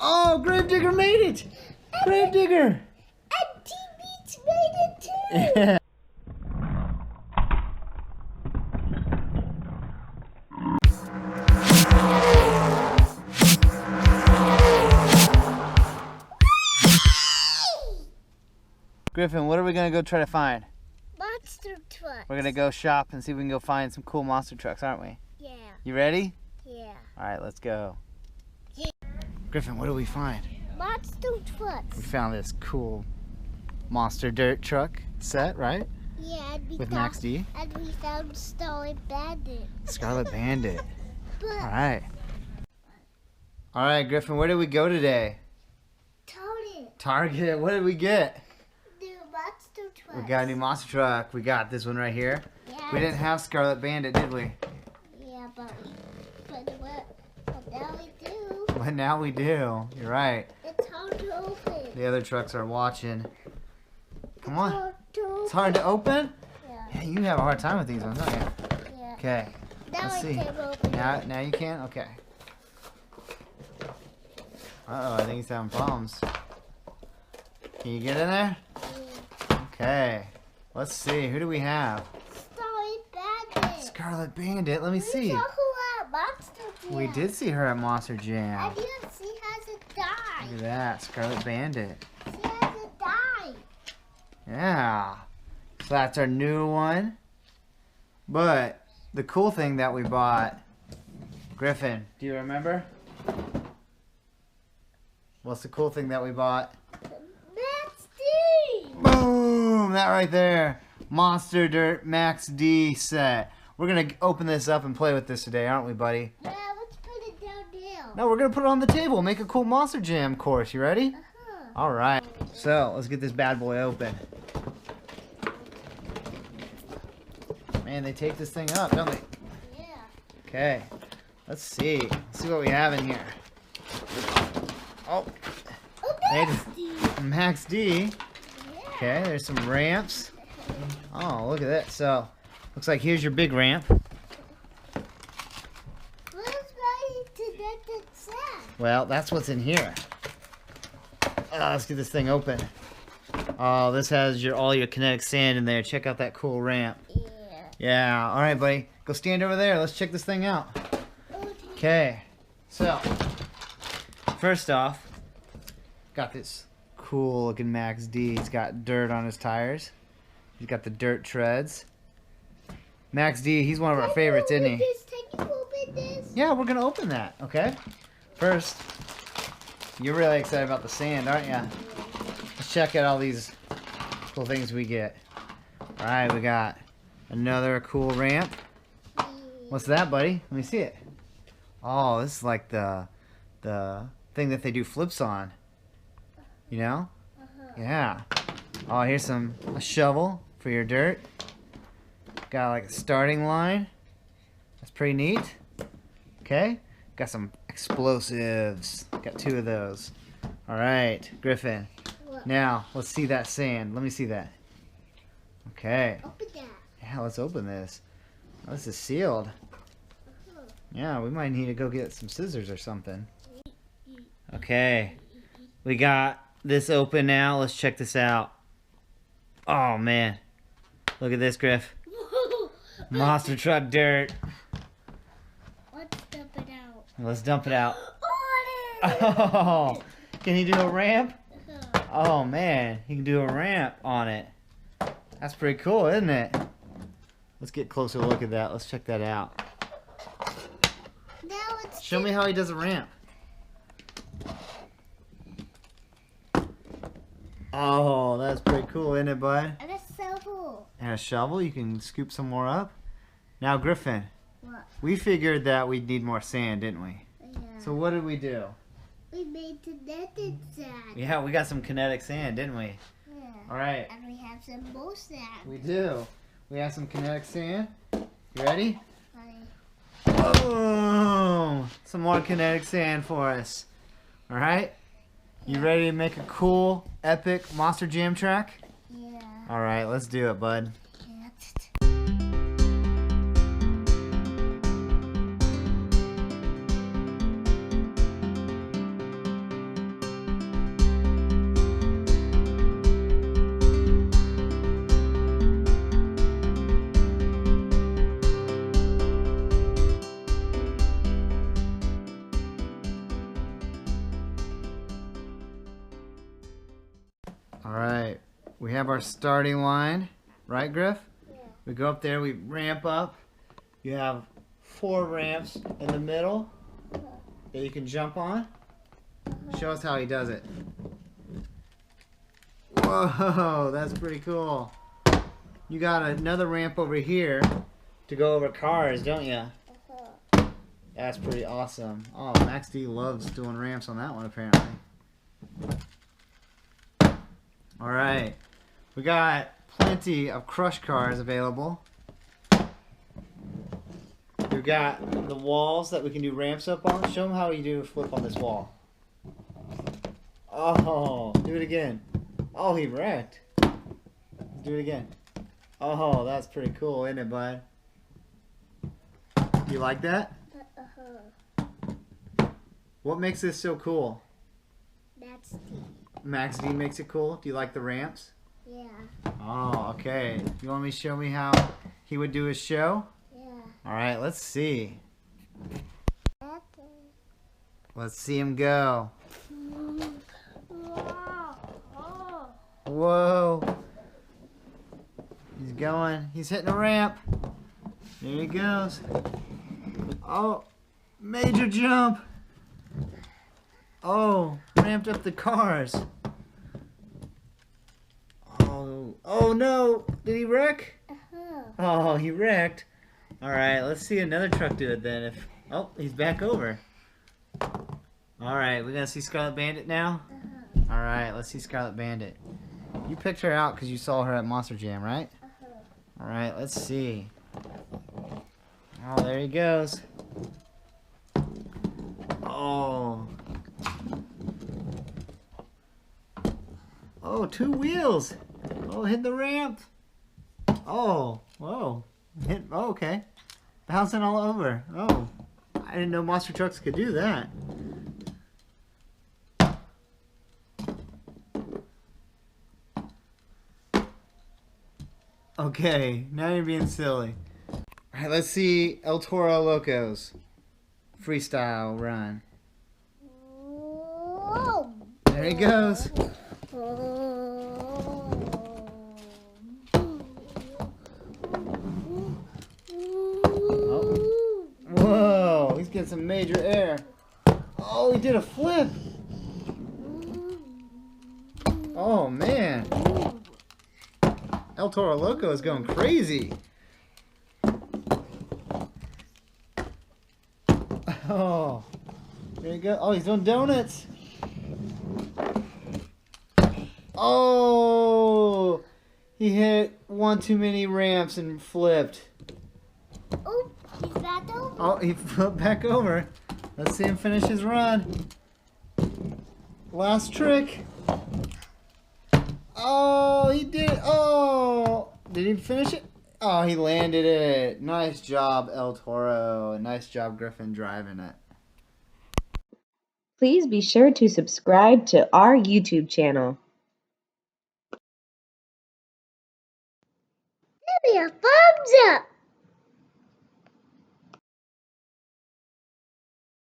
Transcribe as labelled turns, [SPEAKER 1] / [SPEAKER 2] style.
[SPEAKER 1] Oh, Gravedigger made it! Gravedigger!
[SPEAKER 2] And T-Beats made it too!
[SPEAKER 1] Yeah. Griffin, what are we gonna go try to find?
[SPEAKER 2] Monster trucks.
[SPEAKER 1] We're gonna go shop and see if we can go find some cool monster trucks, aren't we?
[SPEAKER 2] Yeah.
[SPEAKER 1] You ready?
[SPEAKER 2] Yeah.
[SPEAKER 1] Alright, let's go.
[SPEAKER 2] Yeah.
[SPEAKER 1] Griffin, what do we find?
[SPEAKER 2] Monster trucks.
[SPEAKER 1] We found this cool monster dirt truck set, right?
[SPEAKER 2] Yeah, and
[SPEAKER 1] With Max D.
[SPEAKER 2] And we found Scarlet Bandit.
[SPEAKER 1] Scarlet Bandit.
[SPEAKER 2] But
[SPEAKER 1] Alright. Alright, Griffin, where did we go today? Target. What did we get?
[SPEAKER 2] New monster trucks.
[SPEAKER 1] We got a new monster truck. We got this one right here.
[SPEAKER 2] Yeah.
[SPEAKER 1] We didn't have Scarlet Bandit, did we?
[SPEAKER 2] Yeah, but now we do.
[SPEAKER 1] But now we do. You're right.
[SPEAKER 2] It's hard to open.
[SPEAKER 1] The other trucks are watching. Come on.
[SPEAKER 2] Hard to open.
[SPEAKER 1] It's hard to open?
[SPEAKER 2] Yeah.
[SPEAKER 1] Yeah, you have a hard time with these ones, don't you?
[SPEAKER 2] Yeah.
[SPEAKER 1] Okay.
[SPEAKER 2] Now
[SPEAKER 1] Let's
[SPEAKER 2] I
[SPEAKER 1] see.
[SPEAKER 2] can open it.
[SPEAKER 1] Now you can? Okay. Uh-oh, I think he's having problems. Can you get in there?
[SPEAKER 2] Yeah.
[SPEAKER 1] Okay. Let's see. Who do we have?
[SPEAKER 2] Scarlet Bandit.
[SPEAKER 1] Scarlet Bandit. Let me
[SPEAKER 2] We
[SPEAKER 1] see.
[SPEAKER 2] saw her at Monster Jam.
[SPEAKER 1] We did see her at Monster Jam.
[SPEAKER 2] And yes, she hasn't died.
[SPEAKER 1] Look at that. Scarlet Bandit.
[SPEAKER 2] She hasn't died.
[SPEAKER 1] Yeah. So that's our new one. But the cool thing that we bought, Griffin, do you remember? What's the cool thing that we bought?
[SPEAKER 2] Max D.
[SPEAKER 1] Boom! That right there. Monster Dirt Max D set. We're going to open this up and play with this today, aren't we, buddy?
[SPEAKER 2] Yeah, let's put it down there.
[SPEAKER 1] No, we're going to put it on the table. Make a cool Monster Jam course. You ready?
[SPEAKER 2] Uh-huh.
[SPEAKER 1] All right. So, let's get this bad boy open. Man, they take this thing up, don't they?
[SPEAKER 2] Yeah.
[SPEAKER 1] Okay. Let's see. Let's see what we have in here. Oh,
[SPEAKER 2] Oh,
[SPEAKER 1] Hey,
[SPEAKER 2] Max D.
[SPEAKER 1] Max D.
[SPEAKER 2] Yeah.
[SPEAKER 1] Okay, there's some ramps. Oh, look at that. So, looks like here's your big ramp.
[SPEAKER 2] Where's my connected set?
[SPEAKER 1] Well, that's what's in here. Let's get this thing open. Oh, this has all your kinetic sand in there. Check out that cool ramp.
[SPEAKER 2] Yeah.
[SPEAKER 1] Yeah. All right, buddy. Go stand over there. Let's check this thing out. Okay. So, first off, got this cool looking Max D. He's got dirt on his tires. He's got the dirt treads. Max D, he's one of our favorites, isn't he?
[SPEAKER 2] Can you open this?
[SPEAKER 1] Yeah, we're gonna open that, okay? First, you're really excited about the sand, aren't you? Let's check out all these cool things we get. Alright, we got another cool ramp. What's that, buddy? Let me see it. Oh, this is like the thing that they do flips on. You know? Yeah. Oh, here's a shovel for your dirt. Got like a starting line. That's pretty neat. Okay. Got some explosives. Got 2 of those. Alright, Griffin.
[SPEAKER 2] What?
[SPEAKER 1] Now, let's see that sand. Let me see that. Okay.
[SPEAKER 2] Open that.
[SPEAKER 1] Yeah, let's open this. Oh, this is sealed. Yeah, we might need to go get some scissors or something. Okay. We got this open now. Let's check this out. Oh, man. Look at this, Griff. Monster truck dirt.
[SPEAKER 2] Let's dump it out.
[SPEAKER 1] Let's dump it out.
[SPEAKER 2] On it!
[SPEAKER 1] Oh, can he do a ramp?
[SPEAKER 2] Uh-huh.
[SPEAKER 1] Oh, man. He can do a ramp on it. That's pretty cool, isn't it? Let's get a closer look at that. Let's check that out.
[SPEAKER 2] Now let's
[SPEAKER 1] Show me how he does a ramp. Oh, that's pretty cool, isn't it, bud?
[SPEAKER 2] and a shovel.
[SPEAKER 1] And a shovel, you can scoop some more up. Now, Griffin,
[SPEAKER 2] What?
[SPEAKER 1] we figured that we'd need more sand, didn't we?
[SPEAKER 2] Yeah.
[SPEAKER 1] So what did we do?
[SPEAKER 2] We made connected sand.
[SPEAKER 1] Yeah, we got some kinetic sand, didn't we?
[SPEAKER 2] Yeah.
[SPEAKER 1] All right,
[SPEAKER 2] And we have some more sand.
[SPEAKER 1] we do. We have some kinetic sand. You ready?
[SPEAKER 2] Honey.
[SPEAKER 1] Boom! Some more kinetic sand for us. All right? You ready to make a cool, epic Monster Jam track?
[SPEAKER 2] Yeah.
[SPEAKER 1] All right, let's do it, bud. Alright, we have our starting line, right, Griff?
[SPEAKER 2] Yeah.
[SPEAKER 1] We go up there, we ramp up. You have 4 ramps in the middle that you can jump on. Show us how he does it. Whoa, that's pretty cool. You got another ramp over here to go over cars, don't you? That's pretty awesome. Oh, Max D loves doing ramps on that one, apparently. Alright, we got plenty of crush cars available. We've got the walls that we can do ramps up on. Show them how you do a flip on this wall. Oh, do it again. Oh, he wrecked. Do it again. Oh, that's pretty cool, isn't it, bud? You like that? What makes this so cool?
[SPEAKER 2] That's D.
[SPEAKER 1] Max D makes it cool. Do you like the ramps?
[SPEAKER 2] Yeah.
[SPEAKER 1] Oh, okay. You want me to show me how he would do his show?
[SPEAKER 2] Yeah.
[SPEAKER 1] Alright, let's see.
[SPEAKER 2] Okay.
[SPEAKER 1] Let's see him go. Whoa. He's going. He's hitting a ramp. There he goes. Oh, major jump. Oh, ramped up the cars. Oh no. Did he wreck? Oh, he wrecked. Alright, let's see another truck do it then. Oh, he's back over. Alright, we're gonna see Scarlet Bandit now? Alright, let's see Scarlet Bandit. You picked her out because you saw her at Monster Jam, right? Alright, let's see. Oh, there he goes. Oh. Oh, 2 wheels. Oh, hit the ramp. Oh, whoa. Oh, okay. Bouncing all over. Oh, I didn't know monster trucks could do that. Okay, now you're being silly. Alright, let's see El Toro Loco's freestyle run. There he goes. Whoa, he's getting some major air. Oh, he did a flip. Oh, man. El Toro Loco is going crazy. Oh, there you go. Oh, he's doing donuts. Oh, he hit one too many ramps and flipped.
[SPEAKER 2] Oh, he's back over.
[SPEAKER 1] Oh, he flipped back over. Let's see him finish his run. Last trick. Oh, he did. Oh, did he finish it? Oh, he landed it. Nice job, El Toro. Nice job, Griffin, driving it.
[SPEAKER 3] Please be sure to subscribe to our YouTube channel.
[SPEAKER 2] Give me a thumbs up.